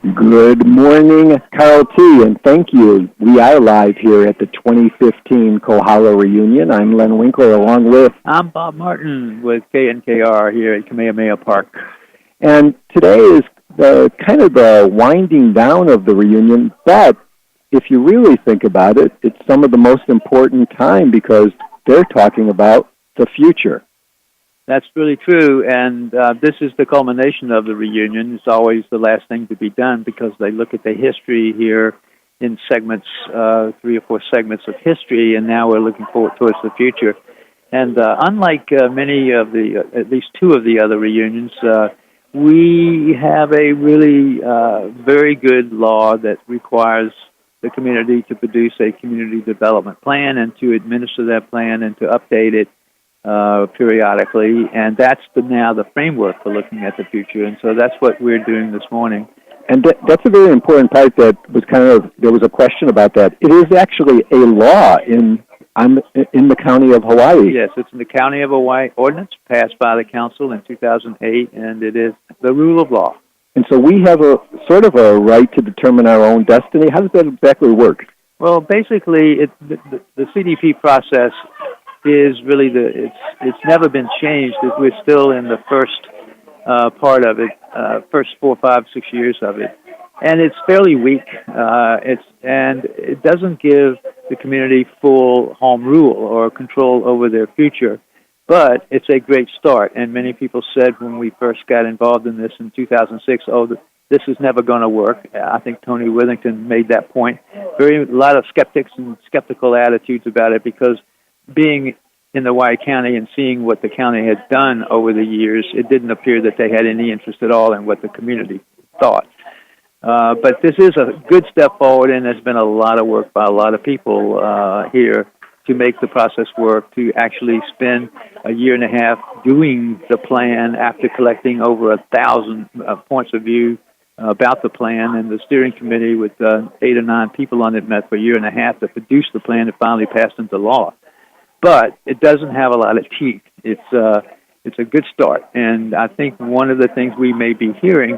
Good morning, Carl T., and thank you. We are live here at the 2015 Kohala Reunion. I'm Len Winkler, along with... I'm Bob Martin with KNKR here at Kamehameha Park. And today is kind of the winding down of the reunion, but if you really think about it, it's some of the most important time because they're talking about the future. That's really true, and this is the culmination of the reunion. It's always the last thing to be done because they look at the history here in segments, 3 or 4 segments of history, and now we're looking forward towards the future. And unlike many of at least 2 of the other reunions, we have a really very good law that requires the community to produce a community development plan and to administer that plan and to update it periodically, and that's now the framework for looking at the future, and so that's what we're doing this morning. And that's a very important part that was there was a question about that. It is actually a law in the county of Hawaii. Yes, it's in the county of Hawaii ordinance passed by the council in 2008, and it is the rule of law. And so we have a sort of a right to determine our own destiny. How does that exactly work? Well, basically, the CDP process is really it's never been changed. We're still in the first part of it, first 4, 5, 6 years of it, and it's fairly weak. And it doesn't give the community full home rule or control over their future, but it's a great start. And many people said when we first got involved in this in 2006, this is never going to work. I think Tony Withington made that point. A lot of skeptics and skeptical attitudes about it because being in the Hawaii County and seeing what the county had done over the years, it didn't appear that they had any interest at all in what the community thought. But this is a good step forward, and there's been a lot of work by a lot of people here to make the process work, to actually spend a year and a half doing the plan after collecting over 1,000 points of view about the plan, and the steering committee with 8 or 9 people on it met for a year and a half to produce the plan that finally passed into law. But it doesn't have a lot of teeth. It's a good start, and I think one of the things we may be hearing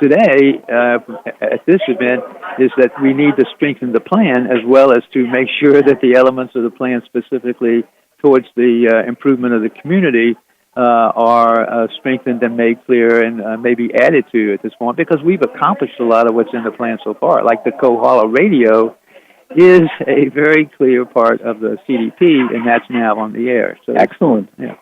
today at this event is that we need to strengthen the plan as well as to make sure that the elements of the plan specifically towards the improvement of the community are strengthened and made clear and maybe added to at this point, because we've accomplished a lot of what's in the plan so far, like the Kohala Radio is a very clear part of the CDP, and that's now on the air. So excellent. Yeah.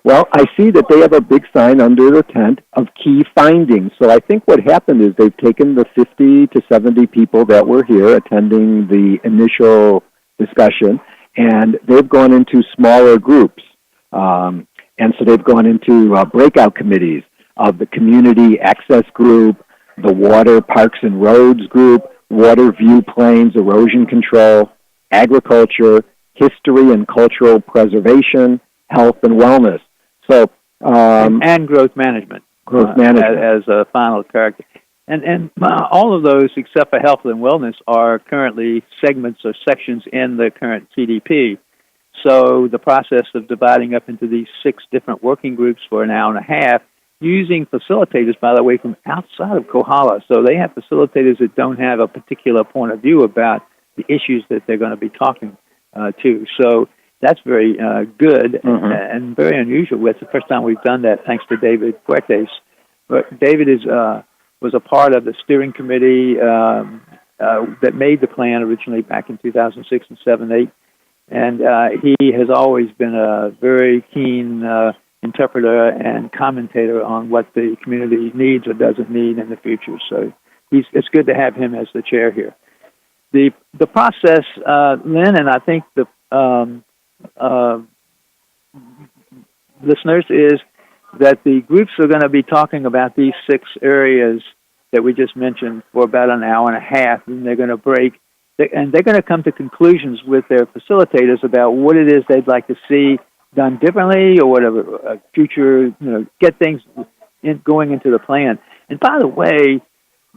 Well, I see that they have a big sign under the tent of key findings. So I think what happened is they've taken the 50 to 70 people that were here attending the initial discussion, and they've gone into smaller groups. And so they've gone into breakout committees of the community access group, the water, parks, and roads group, water view plains, erosion control, agriculture, history and cultural preservation, health and wellness. So and growth management. Growth management as a final character. And all of those, except for health and wellness, are currently segments or sections in the current CDP. So the process of dividing up into these 6 different working groups for an hour and a half, using facilitators, by the way, from outside of Kohala. So they have facilitators that don't have a particular point of view about the issues that they're going to be talking to. So that's very good and very unusual. It's the first time we've done that, thanks to David Fuertes. But David was a part of the steering committee that made the plan originally back in 2006 and 7, 8. And he has always been a very keen interpreter and commentator on what the community needs or doesn't need in the future. So it's good to have him as the chair here. The process, Lynn, and I think the listeners, is that the groups are going to be talking about these 6 areas that we just mentioned for about an hour and a half, and they're going to break, and they're going to come to conclusions with their facilitators about what it is they'd like to see done differently or whatever, future, get things going into the plan. And by the way,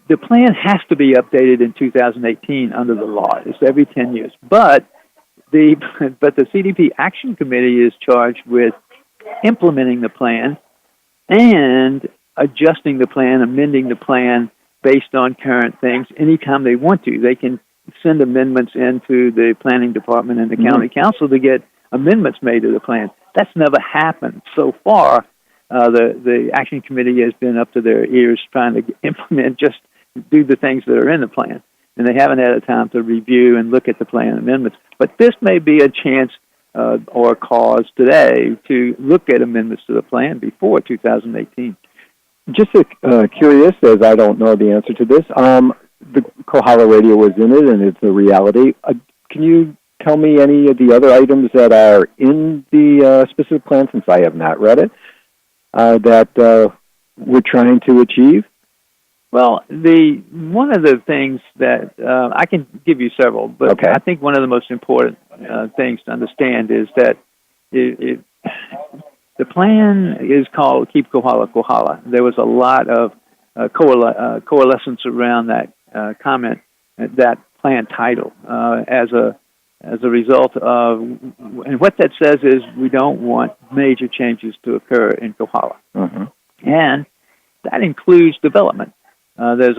the plan has to be updated in 2018 under the law. It's every 10 years. But the CDP Action Committee is charged with implementing the plan and adjusting the plan, amending the plan based on current things anytime they want to. They can send amendments into the planning department and the county council to get amendments made to the plan. That's never happened so far. The action committee has been up to their ears trying to implement, just do the things that are in the plan, and they haven't had a time to review and look at the plan amendments. But this may be a chance or a cause today to look at amendments to the plan before 2018. Just curious, as I don't know the answer to this, the Kohala Radio was in it, and it's a reality. Can you tell me any of the other items that are in the specific plan, since I have not read it, that we're trying to achieve? Well, one of the things that I can give you several, but okay. I think one of the most important things to understand is that the plan is called Keep Kohala Kohala. There was a lot of coalescence around that comment, that plan title, as a result of, and what that says is we don't want major changes to occur in Kohala, and that includes development. There's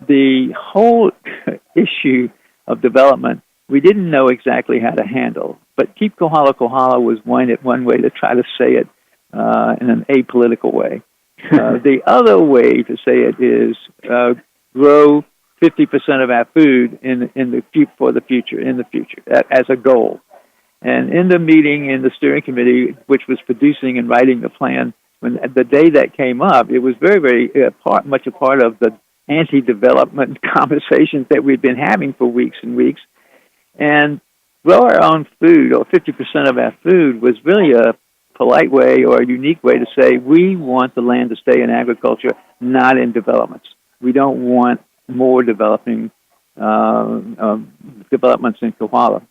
the whole issue of development we didn't know exactly how to handle, but Keep Kohala Kohala was one way to try to say it in an apolitical way. The other way to say it is grow 50% of our food for the future as a goal. And in the meeting in the steering committee, which was producing and writing the plan, when the day that came up, it was very, very much a part of the anti-development conversations that we'd been having for weeks and weeks. And grow our own food, or 50% of our food, was really a polite way or a unique way to say we want the land to stay in agriculture, not in developments. We don't want more developments in Kohala.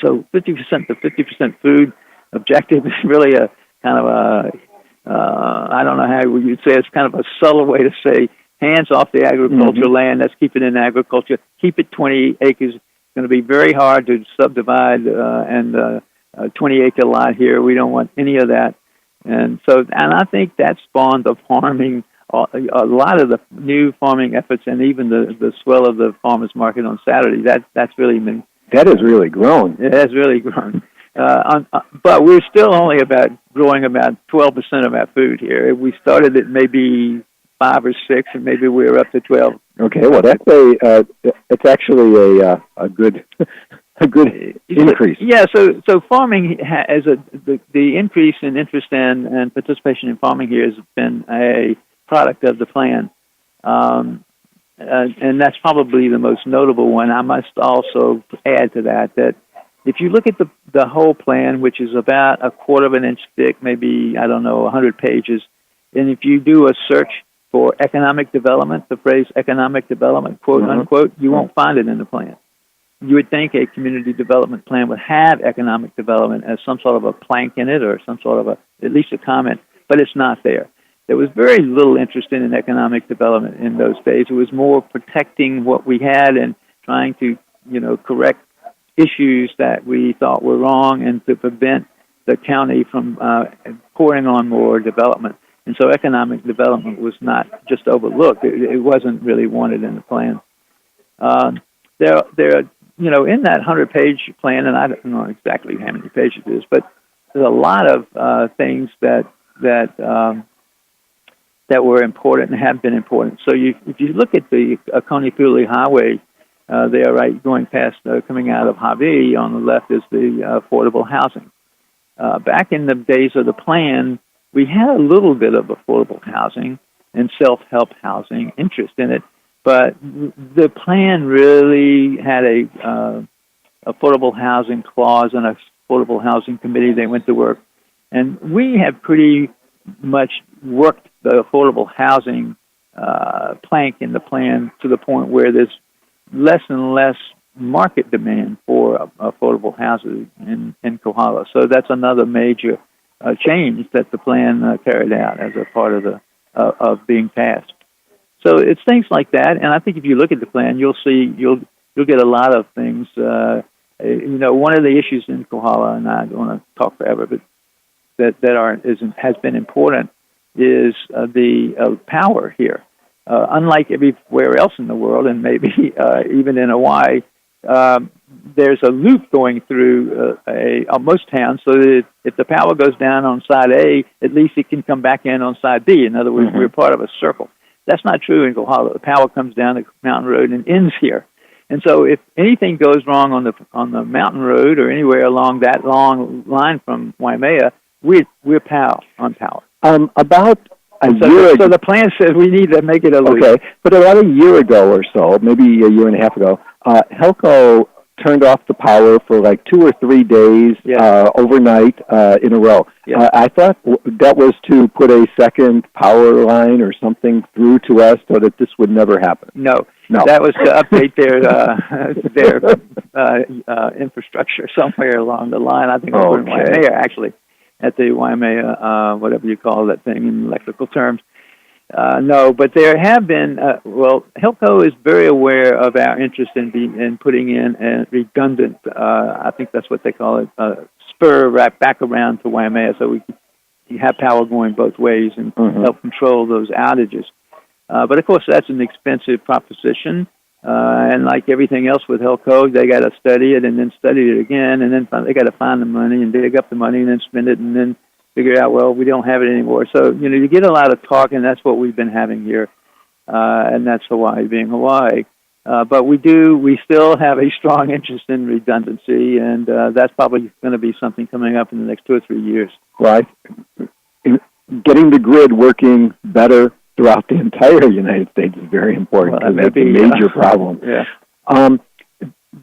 So 50% to 50% food objective is really a kind of a, I don't know how you'd say, it's kind of a subtle way to say hands off the agricultural land. Let's keep it in agriculture. Keep it 20 acres. It's going to be very hard to subdivide and a 20-acre lot here. We don't want any of that. And I think that spawned the farming, a lot of the new farming efforts, and even the swell of the farmers market on Saturday. That's really been... That has really grown. It has really grown. But we're still only growing about 12% of our food here. We started at maybe 5 or 6, and maybe we're up to 12. Okay, well it's actually a good increase. Yeah, so farming has the increase in interest and participation in farming here has been a product of the plan, and that's probably the most notable one. I must also add to that if you look at the whole plan, which is about 1/4 of an inch thick, maybe 100 pages, and if you do a search for economic development, the phrase economic development, quote unquote, you won't find it in the plan. You would think a community development plan would have economic development as some sort of a plank in it, or some sort of at least a comment, but it's not there. There was very little interest in economic development in those days. It was more protecting what we had and trying to, correct issues that we thought were wrong and to prevent the county from pouring on more development. And so economic development was not just overlooked. It wasn't really wanted in the plan. There are, in that 100-page plan, and I don't know exactly how many pages it is, but there's a lot of things that were important and have been important. So if you look at the Coney-Pooley Highway, there, right, going past, coming out of Harvey, on the left is the affordable housing. Back in the days of the plan, we had a little bit of affordable housing and self-help housing interest in it, but the plan really had a affordable housing clause and an affordable housing committee that went to work. And we have pretty much worked the affordable housing plank in the plan to the point where there's less and less market demand for affordable houses in Kohala. So that's another major change that the plan carried out as a part of being passed. So it's things like that, and I think if you look at the plan, you'll get a lot of things. One of the issues in Kohala, and I don't want to talk forever, but that has been important is the power here. unlike everywhere else in the world, and maybe even in Hawaii, there's a loop going through most towns, so that if the power goes down on side A, at least it can come back in on side B. In other words, we're part of a circle. That's not true in Kohala. The power comes down the mountain road and ends here. And so if anything goes wrong on the mountain road or anywhere along that long line from Waimea, we're on power. About a year ago. So the plan says we need to make it a loop. Okay, but about a year ago or so, maybe a year and a half ago, Helco turned off the power for like 2 or 3 days overnight in a row. Yeah. I thought that was to put a second power line or something through to us so that this would never happen. No. That was to update their infrastructure somewhere along the line. I think over in Waimea, actually, at the Waimea, whatever you call that thing in electrical terms. No, but there have been, Helco is very aware of our interest in putting in a redundant, I think that's what they call it, spur right back around to Waimea, so we can have power going both ways and help control those outages. But of course, that's an expensive proposition, and like everything else with Helco, they got to study it and then study it again, and then they got to find the money and dig up the money and then spend it and then figure out, well, we don't have it anymore. So, you get a lot of talk, and that's what we've been having here, and that's Hawaii being Hawaii. But we still have a strong interest in redundancy, and that's probably going to be something coming up in the next 2 or 3 years. Right. Getting the grid working better throughout the entire United States is very important. Well, that's a major problem. Yeah.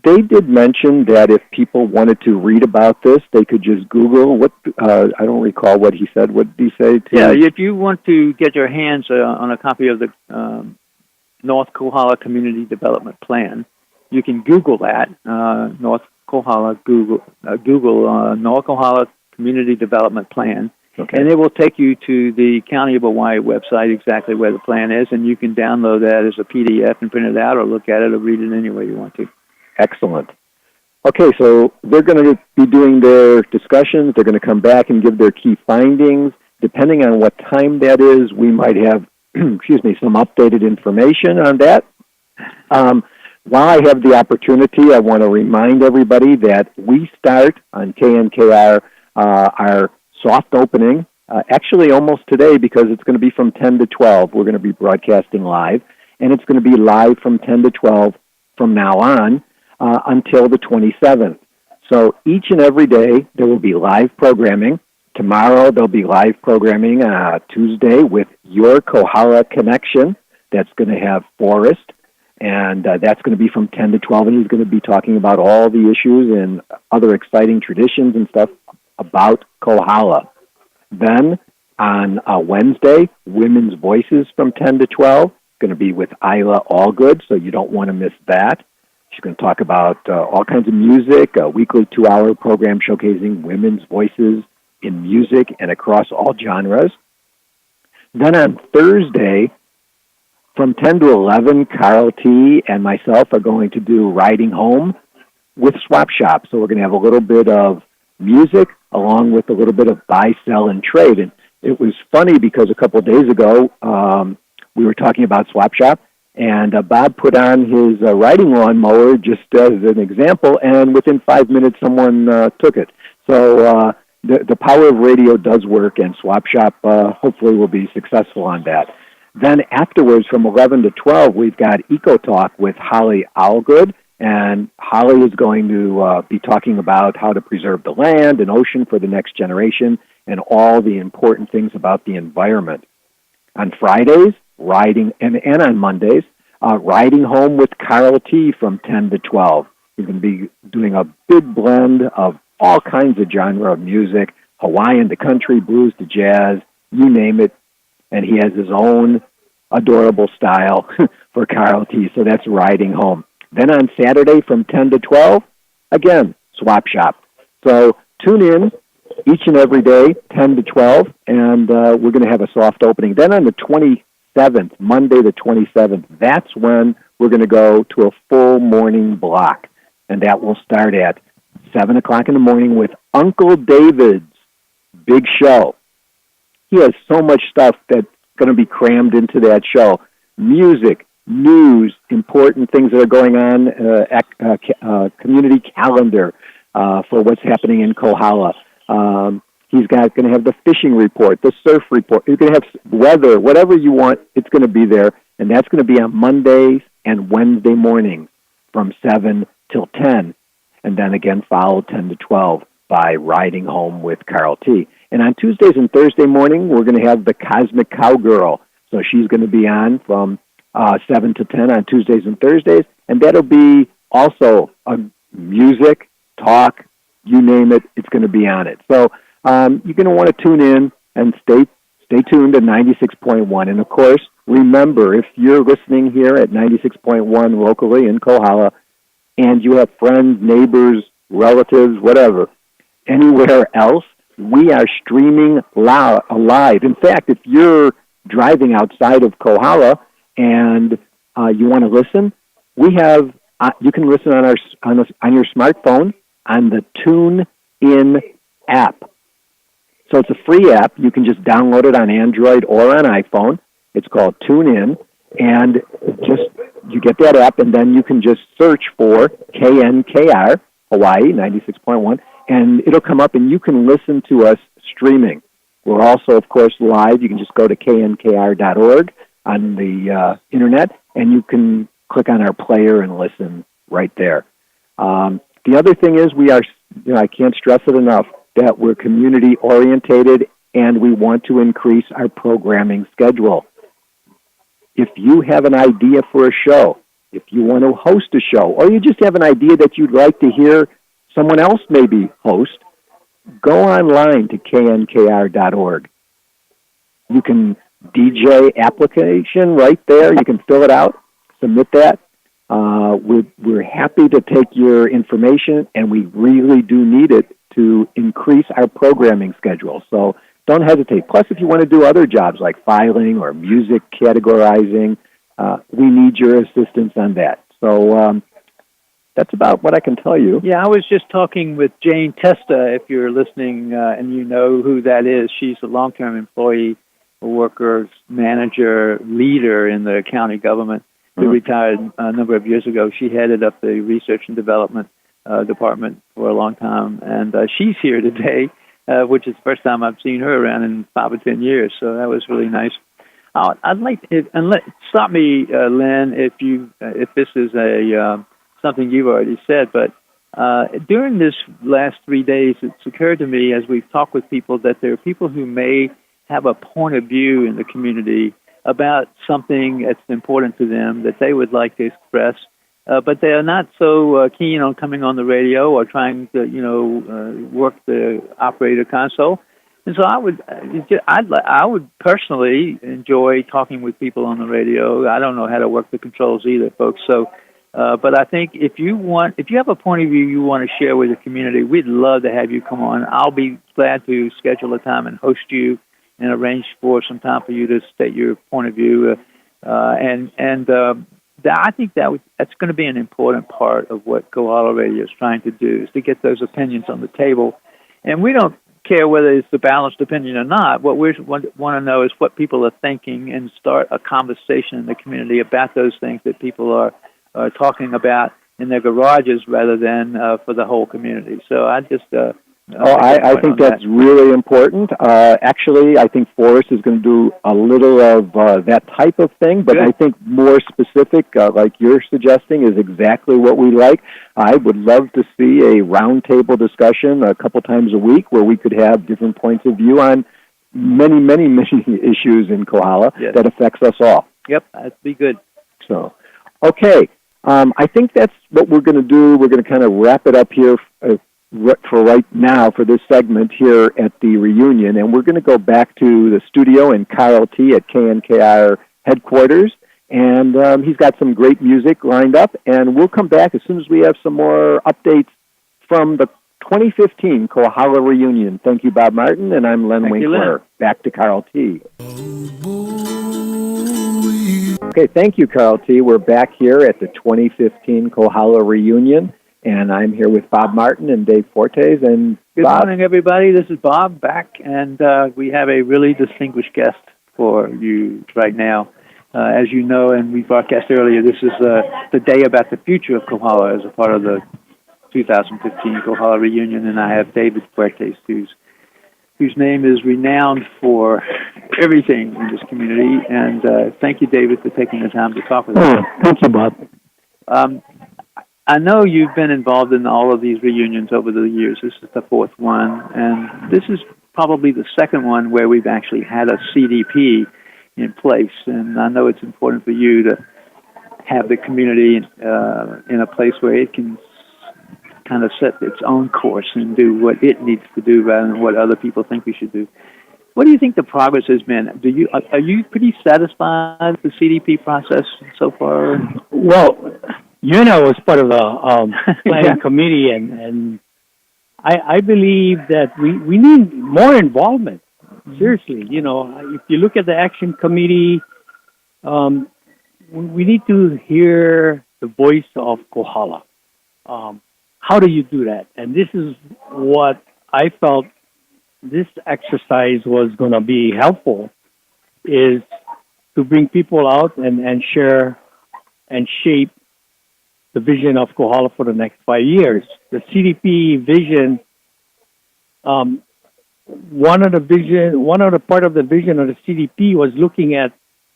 They did mention that if people wanted to read about this, they could just Google what, I don't recall what he said. What did he say? If you want to get your hands on a copy of the North Kohala Community Development Plan, you can Google that, North Kohala, Google North Kohala Community Development Plan. Okay. And it will take you to the County of Hawaii website, exactly where the plan is, and you can download that as a PDF and print it out or look at it or read it any way you want to. Excellent. Okay, so they're going to be doing their discussions. They're going to come back and give their key findings. Depending on what time that is, we might have, some updated information on that. While I have the opportunity, I want to remind everybody that we start on KNKR our soft opening, actually almost today because it's going to be from 10 to 12. We're going to be broadcasting live, and it's going to be live from 10 to 12 from now on until the 27th. So each and every day there will be live programming. Tomorrow there'll be live programming Tuesday with Your Kohala Connection. That's going to have Forrest, and that's going to be from 10 to 12, and he's going to be talking about all the issues and other exciting traditions and stuff about Kohala. Then on Wednesday, Women's Voices from 10 to 12. Going to be with Isla Allgood, so you don't want to miss that. She's going to talk about all kinds of music, a weekly 2-hour program showcasing women's voices in music and across all genres. Then on Thursday, from 10 to 11, Carl T. and myself are going to do Riding Home with Swap Shop. So we're going to have a little bit of music along with a little bit of buy, sell, and trade. And it was funny because a couple of days ago, we were talking about Swap Shop, and Bob put on his riding lawnmower just as an example, and within 5 minutes, someone took it. So the power of radio does work, and Swap Shop hopefully will be successful on that. Then afterwards, from 11 to 12, we've got Eco Talk with Holly Allgood, and Holly is going to be talking about how to preserve the land and ocean for the next generation and all the important things about the environment. On Fridays, and on Mondays, Riding Home with Carl T. from 10 to 12. He's going to be doing a big blend of all kinds of genre of music, Hawaiian to country, blues to jazz, you name it, and he has his own adorable style for Carl T. So that's Riding Home. Then on Saturday from 10 to 12, again, Swap Shop. So tune in each and every day, 10 to 12, and we're going to have a soft opening. Then on the 27th, Monday the 27th, that's when we're going to go to a full morning block, and that will start at 7 o'clock in the morning with Uncle David's big show. He has so much stuff that's going to be crammed into that show. music, news, important things that are going on, community calendar for what's happening in Kohala. He's going to have the fishing report, the surf report. He's going to have weather, whatever you want, it's going to be there. And that's going to be on Mondays and Wednesday mornings from 7 till 10. And then again, followed 10 to 12 by Riding Home with Carl T. And on Tuesdays and Thursday morning, we're going to have the Cosmic Cowgirl. So she's going to be on from 7 to 10 on Tuesdays and Thursdays. And that'll be also music, talk, you name it, it's going to be on it. So you're going to want to tune in and stay tuned to 96.1. And, of course, remember, if you're listening here at 96.1 locally in Kohala and you have friends, neighbors, relatives, whatever, anywhere else, we are streaming live. In fact, if you're driving outside of Kohala and you want to listen, we have you can listen on your smartphone on the TuneIn app. So it's a free app. You can just download it on Android or on iPhone. It's called TuneIn, and you get that app, and then you can just search for KNKR Hawaii 96.1, and it'll come up, and you can listen to us streaming. We're also, of course, live. You can just go to knkr.org on the internet, and you can click on our player and listen right there. The other thing is I can't stress it enough, that we're community-orientated and we want to increase our programming schedule. If you have an idea for a show, if you want to host a show, or you just have an idea that you'd like to hear someone else maybe host, go online to knkr.org. You can DJ application right there. You can fill it out, submit that. We're happy to take your information, and we really do need it to increase our programming schedule. So don't hesitate. Plus, if you want to do other jobs like filing or music categorizing, we need your assistance on that. So that's about what I can tell you. Yeah, I was just talking with Jane Testa, if you're listening and you know who that is. She's a long-term employee, worker, manager, leader in the county government who retired a number of years ago. She headed up the research and development department for a long time, and she's here today, which is the first time I've seen her around in 5 or 10 years, so that was really nice. I'd like stop me, Lynn, if this is something you've already said, but during this last 3 days, it's occurred to me as we've talked with people that there are people who may have a point of view in the community about something that's important to them that they would like to express, but they are not so keen on coming on the radio or trying to, work the operator console. And so I would personally enjoy talking with people on the radio. I don't know how to work the controls either, folks. So, but I think if you have a point of view you want to share with the community, we'd love to have you come on. I'll be glad to schedule a time and host you and arrange for some time for you to state your point of view. I think that's going to be an important part of what Kohala Radio is trying to do, is to get those opinions on the table. And we don't care whether it's a balanced opinion or not. What we want to know is what people are thinking and start a conversation in the community about those things that people are talking about in their garages rather than for the whole community. So I just... I think that's really important. Actually, I think Forrest is going to do a little of that type of thing, but I think more specific, like you're suggesting, is exactly what we like. I would love to see a roundtable discussion a couple times a week where we could have different points of view on many, many, many issues in Kohala that affects us all. Yep, that'd be good. So, okay. I think that's what we're going to do. We're going to kind of wrap it up here for right now for this segment here at the reunion, and we're going to go back to the studio in Carl T. at KNKR headquarters, and he's got some great music lined up, and we'll come back as soon as we have some more updates from the 2015 Kohala Reunion. Thank you, Bob Martin, and I'm Len Winkler. Len. Back to Carl T. Okay, thank you, Carl T. We're back here at the 2015 Kohala Reunion. And I'm here with Bob Martin and Dave Fortes. And good morning, everybody. This is Bob back, and we have a really distinguished guest for you right now. As you know, and we broadcast earlier, this is the day about the future of Kohala as a part of the 2015 Kohala Reunion, and I have David Fuertes, whose name is renowned for everything in this community. And thank you, David, for taking the time to talk with us. Thank you, Bob. I know you've been involved in all of these reunions over the years. This is the fourth one, and this is probably the second one where we've actually had a CDP in place. And I know it's important for you to have the community in a place where it can kind of set its own course and do what it needs to do rather than what other people think we should do. What do you think the progress has been? Are you pretty satisfied with the CDP process so far? Well, was part of the planning committee, and I believe that we need more involvement. Seriously, if you look at the action committee, we need to hear the voice of Kohala. How do you do that? And this is what I felt this exercise was going to be helpful, is to bring people out and share and shape the vision of Kohala for the next 5 years. The CDP vision, one of the part of the vision of the CDP was looking at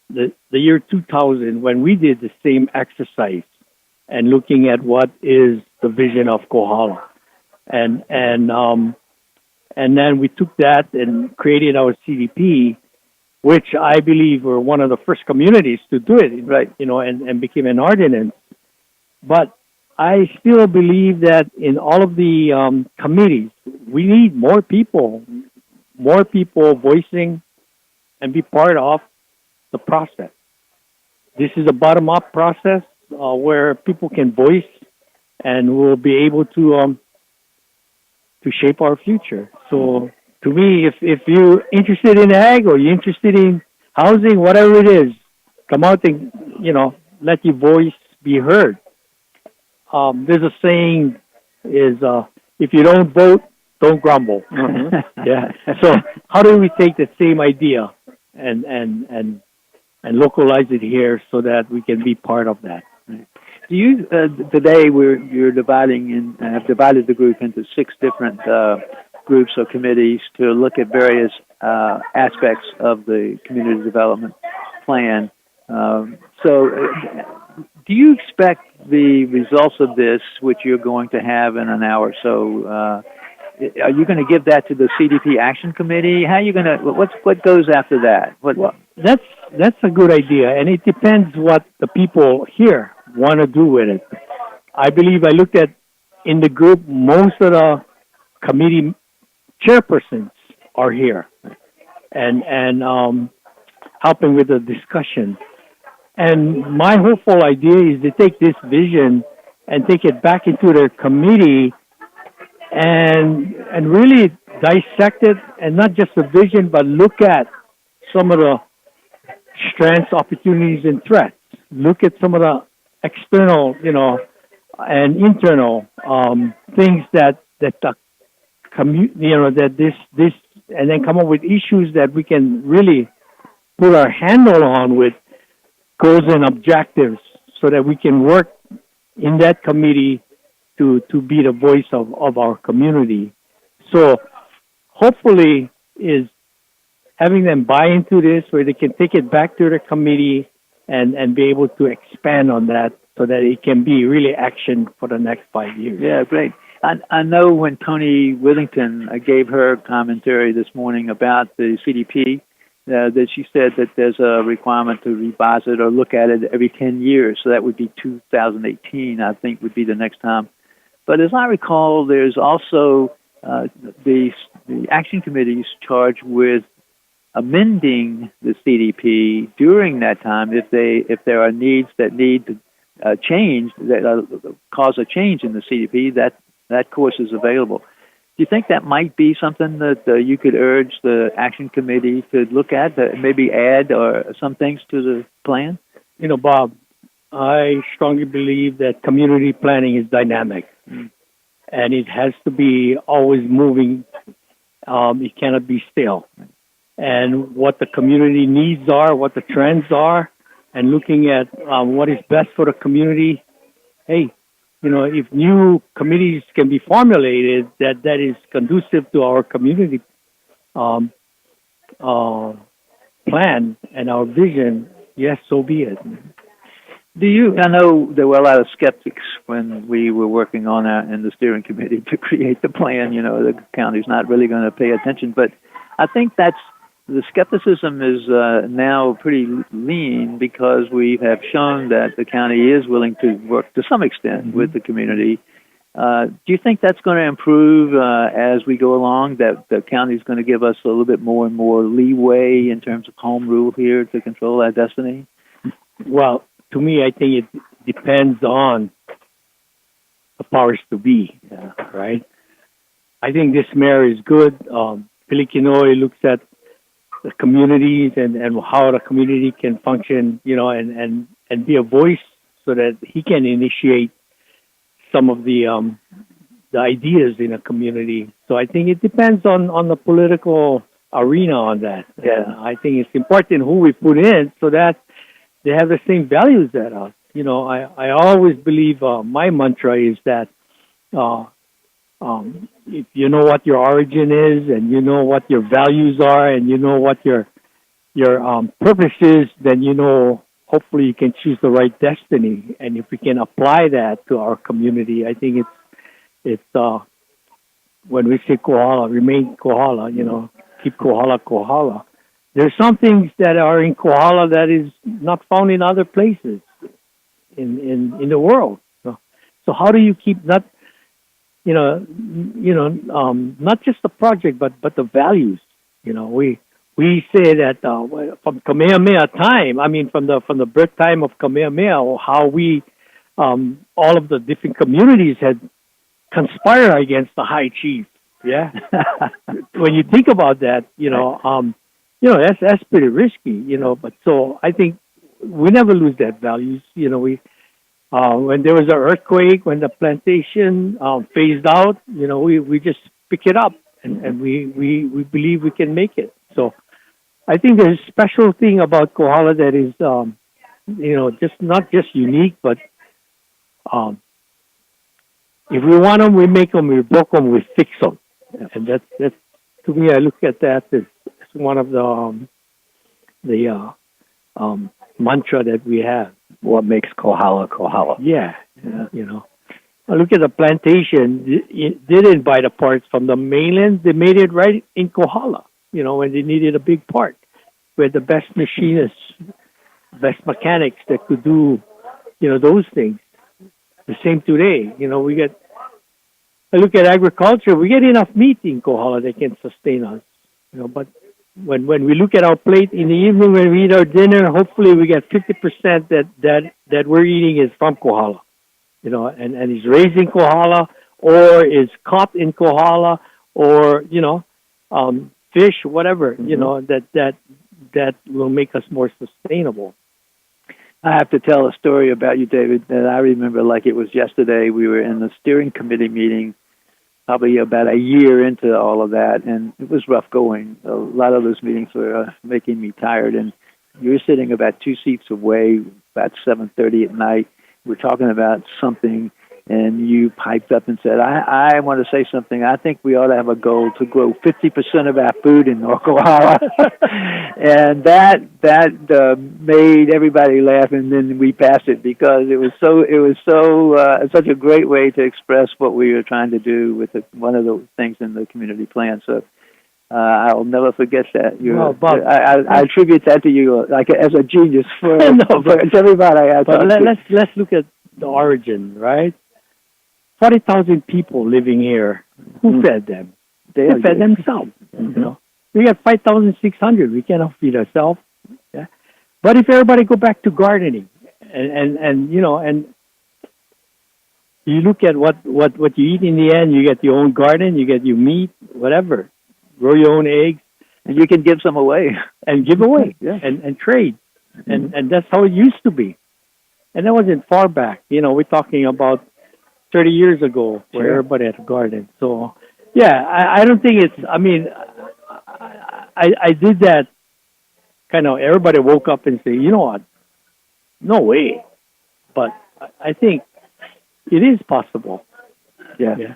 the year 2000 when we did the same exercise and looking at what is the vision of Kohala. And then we took that and created our CDP, which I believe were one of the first communities to do it, right? And became an ordinance. But I still believe that in all of the committees, we need more people voicing and be part of the process. This is a bottom-up process where people can voice, and we'll be able to shape our future. So, to me, if you're interested in ag or you're interested in housing, whatever it is, come out and let your voice be heard. There's a saying is if you don't vote, don't grumble. Yeah. So how do we take the same idea and localize it here so that we can be part of that? Do you today you're have divided the group into 6 different groups or committees to look at various aspects of the community development plan. So do you expect the results of this, which you're going to have in an hour or so, are you going to give that to the CDP Action Committee? How are you going to? What goes after that? Well, that's a good idea, and it depends what the people here want to do with it. I believe I looked at in the group, most of the committee chairpersons are here, and helping with the discussion. And my hopeful idea is to take this vision and take it back into their committee and really dissect it, and not just the vision, but look at some of the strengths, opportunities, and threats. Look at some of the external, and internal things that the that this, and then come up with issues that we can really put our handle on with goals and objectives, so that we can work in that committee to be the voice of our community. So hopefully is having them buy into this where they can take it back to their committee and be able to expand on that so that it can be really action for the next 5 years. Yeah, great. I know when Tony Withington gave her commentary this morning about the CDP, that she said that there's a requirement to revise it or look at it every 10 years. So that would be 2018, I think, would be the next time. But as I recall, there's also the Action Committee's charged with amending the CDP during that time if there are needs that need to change, that cause a change in the CDP, that course is available. Do you think that might be something that you could urge the Action Committee to look at, maybe add or some things to the plan? Bob, I strongly believe that community planning is dynamic, and it has to be always moving. It cannot be still. And what the community needs are, what the trends are, and looking at what is best for the community. Hey, if new committees can be formulated that is conducive to our community um, uh, plan and our vision, yes, so be it. I know there were a lot of skeptics when we were working on that in the steering committee to create the plan. The county's not really going to pay attention, but I think the skepticism is now pretty lean because we have shown that the county is willing to work to some extent with the community. Do you think that's going to improve as we go along, that the county is going to give us a little bit more and more leeway in terms of home rule here to control our destiny? Well, to me, I think it depends on the powers to be, right? I think this mayor is good. Billy Kinoy looks at the communities and how the community can function, and be a voice so that he can initiate some of the ideas in a community. So I think it depends on the political arena on that. Yeah. I think it's important who we put in so that they have the same values that us. I always believe my mantra is that if you know what your origin is and you know what your values are and you know what your purpose is, then hopefully you can choose the right destiny. And if we can apply that to our community, I think it's when we say Kohala, remain Kohala, keep Kohala Kohala. There's some things that are in Kohala that is not found in other places in the world. So how do you keep not just the project but the values? We say that from Kamehameha time, from the birth time of Kamehameha, how we all of the different communities had conspired against the high chief. Yeah, when you think about that, that's pretty risky, But so I think we never lose that values. When there was an earthquake, when the plantation phased out, we just pick it up and we believe we can make it. So I think there's a special thing about Kohala that is, just not just unique, but if we want them, we make them. We broke them, we fix them, and that's to me. I look at that as one of the mantra that we have. What makes Kohala Kohala? Yeah. I look at the plantation. They didn't buy the parts from the mainland. They made it right in Kohala. When they needed a big part, we had the best machinists, best mechanics that could do, those things. The same today. I look at agriculture. We get enough meat in Kohala that can sustain us. But when we look at our plate in the evening when we eat our dinner, hopefully we get 50% that we're eating is from Kohala. And is raised in Kohala or is caught in Kohala or, fish, whatever, that will make us more sustainable. I have to tell a story about you, David, that I remember like it was yesterday. We were in the steering committee meeting probably about a year into all of that, and it was rough going. A lot of those meetings were making me tired, and you were sitting about 2 seats away about 7:30 at night. We're talking about something, and you piped up and said, I want to say something. I think we ought to have a goal to grow 50% of our food in North Kohala. And that made everybody laugh, and then we passed it because it was such a great way to express what we were trying to do with one of the things in the community plan. So I'll never forget that. I attribute that to you, like as a genius for everybody. Let's look at the origin, right? 40,000 people living here. Who fed them? They fed themselves. We got 5,600. We cannot feed ourselves. Yeah? But if everybody go back to gardening, and you look at what you eat in the end, you get your own garden, you get your meat, whatever. Grow your own eggs, and you can give some away and give away, yeah. and trade, and that's how it used to be. And that wasn't far back. We're talking about 30 years ago where everybody had a garden. So, yeah, I don't think it's, I did that kind of, everybody woke up and say, you know what, no way. But I think it is possible. Yeah. Yeah.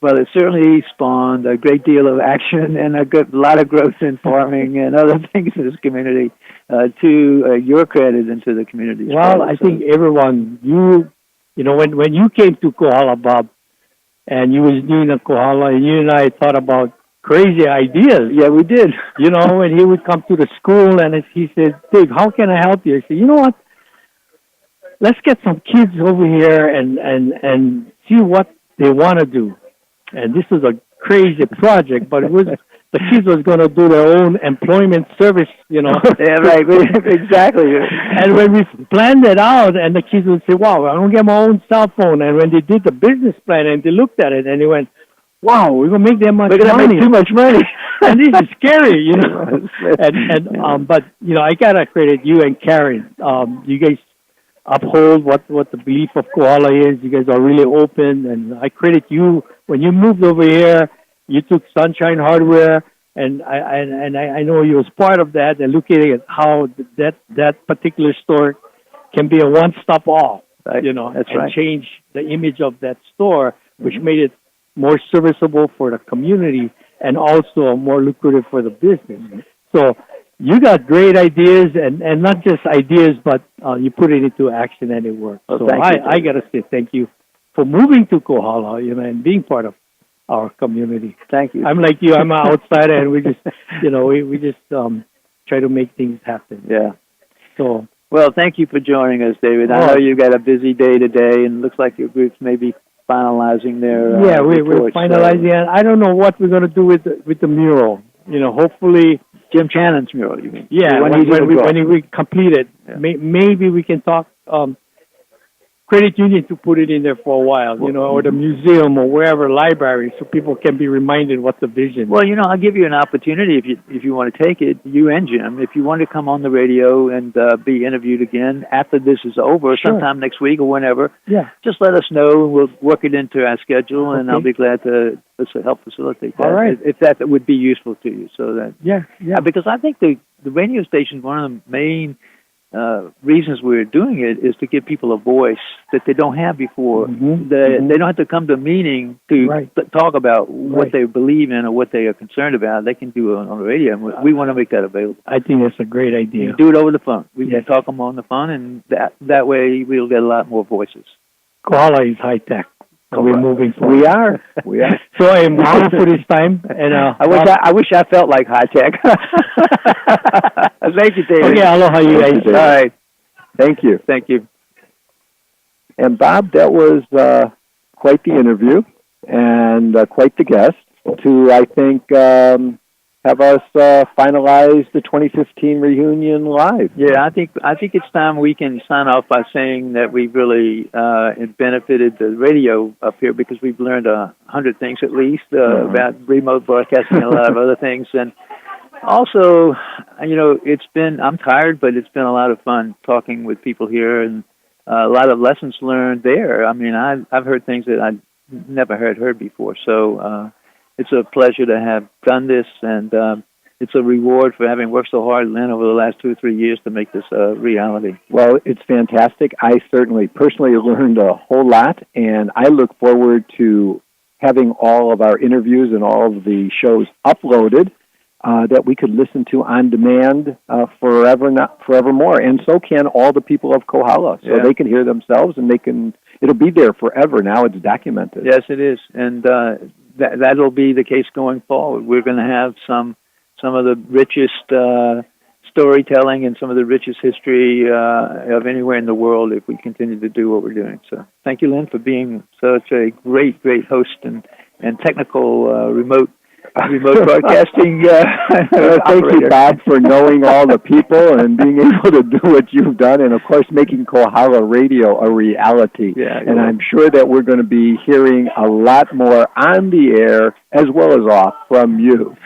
Well, it certainly spawned a great deal of action and a lot of growth in farming and other things in this community. To your credit and to the community. Well, I think everyone, you know, when you came to Kohala, Bob, and you was doing the Kohala, and you and I thought about crazy ideas. Yeah, we did. You know, and he would come to the school, and he said, Dave, how can I help you? I said, you know what? Let's get some kids over here and see what they want to do. And this is a crazy project, but it was the kids was going to do their own employment service, you know. Yeah, right. Exactly. And when we planned it out, and the kids would say, wow, I don't get my own cell phone. And when they did the business plan and they looked at it and they went, wow, we're going to make that much money. We're going to make too much money. And this is scary, you know. But, you know, I got to credit you and Karen. You guys uphold what the belief of Kohala is. You guys are really open. And I credit you. When you moved over here, you took Sunshine Hardware, and I know you was part of that, and looking at how that particular store can be a one-stop all, right. You know, That's and right. change the image of that store, which made it more serviceable for the community and also more lucrative for the business. So you got great ideas, and not just ideas, but you put it into action and it worked. Well, so I got to say thank you for moving to Kohala, you know, and being part of our community. Thank you. I'm like you. I'm an outsider, and we just, you know, we just try to make things happen. Yeah. So. Well, thank you for joining us, David. I know you've got a busy day today, and it looks like your group's maybe finalizing their yeah, we're reports, finalizing it. I don't know what we're going to do with the mural. You know, hopefully Jim Channon's mural. You mean? Yeah, when we complete it, maybe we can talk. Credit union to put it in there for a while, you know, or the museum or wherever, library, so people can be reminded what the vision. Well, you know, I'll give you an opportunity if you want to take it, you and Jim, if you want to come on the radio and be interviewed again after this is over, sometime next week or whenever. Yeah. Just let us know, and we'll work it into our schedule, and I'll be glad to help facilitate that. All right. If that would be useful to you, so that because I think the radio station, one of the main reasons we're doing it is to give people a voice that they don't have before. They don't have to come to a meeting to talk about what they believe in or what they are concerned about. They can do it on the radio, and we want to make that available. I think that's a great idea. Do it over the phone. We can talk them on the phone, and that way we'll get a lot more voices. Kohala is high tech. So we're moving forward. We are. So I'm honored for this time, and I wish I felt like high tech. Thank you, David. Okay, aloha, you guys. All right. Thank you. Thank you. And Bob, that was quite the interview and quite the guest to, I think, have us finalize the 2015 reunion live. Yeah, I think it's time we can sign off by saying that we've really benefited the radio up here, because we've learned 100 things at least about remote broadcasting and a lot of other things. And also, you know, I'm tired, but it's been a lot of fun talking with people here, and a lot of lessons learned there. I mean, I've heard things that I never heard before. So it's a pleasure to have done this, and it's a reward for having worked so hard, Lynn, over the last 2 or 3 years to make this a reality. Well, it's fantastic. I certainly personally learned a whole lot, and I look forward to having all of our interviews and all of the shows uploaded that we could listen to on demand forevermore. And so can all the people of Kohala. So they can hear themselves, and it'll be there forever. Now it's documented. Yes, it is. And that'll be the case going forward. We're going to have some of the richest storytelling and some of the richest history of anywhere in the world if we continue to do what we're doing. So thank you, Lynn, for being such a great host and technical remote broadcasting. Thank you, Bob, for knowing all the people and being able to do what you've done, and of course making Kohala Radio a reality. And I'm sure that we're going to be hearing a lot more on the air as well as off from you.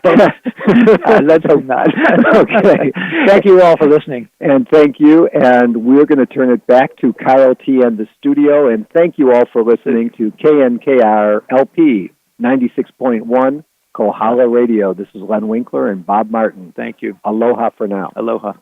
Let's hope not. Okay. Thank you all for listening. And thank you. And we're going to turn it back to Carol T. and the studio. And thank you all for listening to KNKR LP 96.1 Kohala Radio. This is Len Winkler and Bob Martin. Thank you. Aloha for now. Aloha.